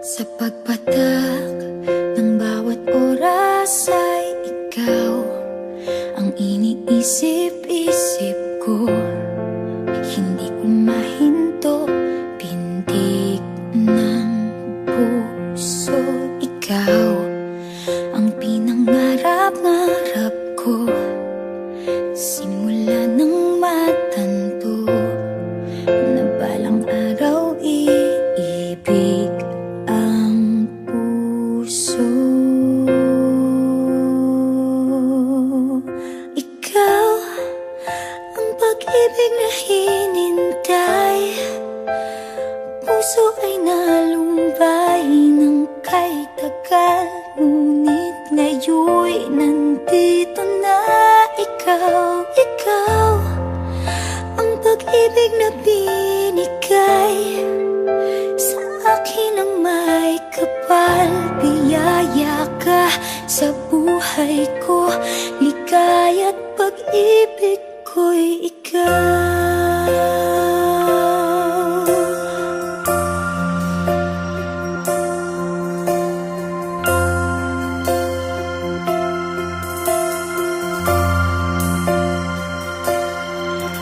Sa pagpatak ng bawat oras ay ikaw ang iniisip-isip ko. Hindi ko mahinto, pintig ng puso. Ikaw ang pinangarap-ngarap ko, simula ng matanto na balang araw iibig ang puso. Ikaw ang pag-ibig na hinintay, puso ay nalumbay ng kay tagal, ngunit ngayon'y nandito na ikaw. Ikaw ang pag-ibig na binigay sa akin ang may kapal. Biyaya ka sa buhay ko, ligaya't pag-ibig ko'y ikaw.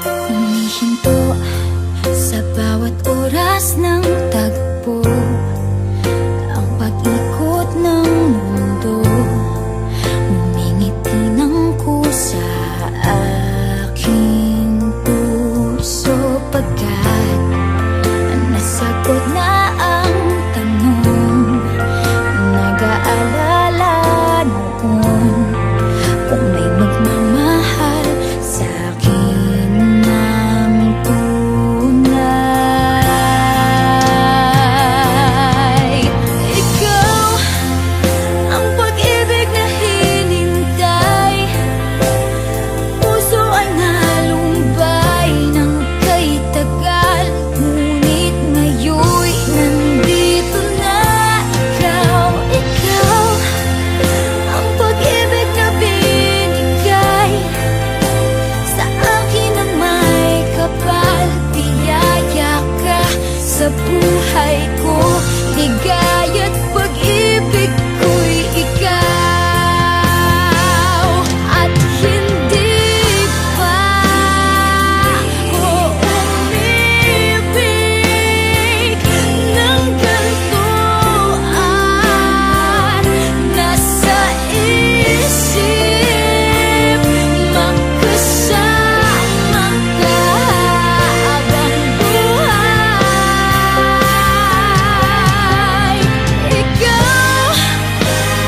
Humihinto sa bawat oras ng tagpo, ang pag-ikot ng mundo, ngumingiti ng kusa aking puso. Pagkat nasagot na ang tanong, nag-aalala noon kung may magmamahal sa akin ng tunay. Ikaw ang pag-ibig na hinintay, puso ay nalumbay ng kay tagal, ngunit ngayon'y nandito na ikaw. Ikaw ang pag-ibig na binigay sa akin ang may kapal. Biyaya ka sa buhay ko, ligaya't pag-ibig ko'y ikaw. At hindi pa ko umibig ng ganito, at nasa isip magkasama ka habang buhay. Ikaw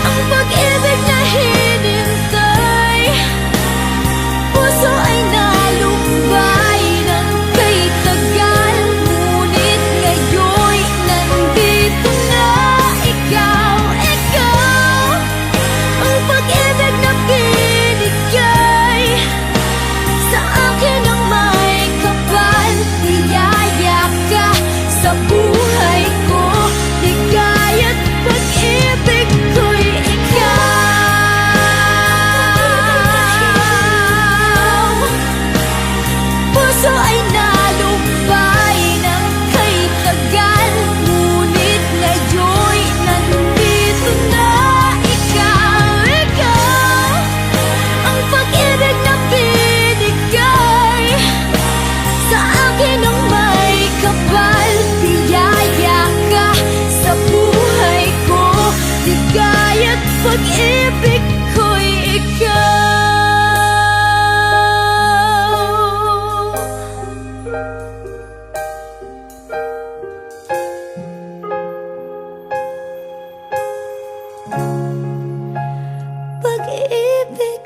ang pag-ibig na hinintay, puso ay nalumbay ng kay tagal, ngunit ngayon'y nandito na ikaw. Ikaw ang pag-ibig na binigay sa akin ang may kapal. Biyaya ka sa buhay ko, ligaya't pag-ibig ko'y ikaw. Puso ay nalumbay ng kay tagal, ngunit ngayon'y nandito na ikaw. Ikaw ang pag-ibig na binigay sa akin ang may kapal. Biyaya ka sa buhay ko, ligaya't pag-ibig ko'y ikaw. Pag-ibig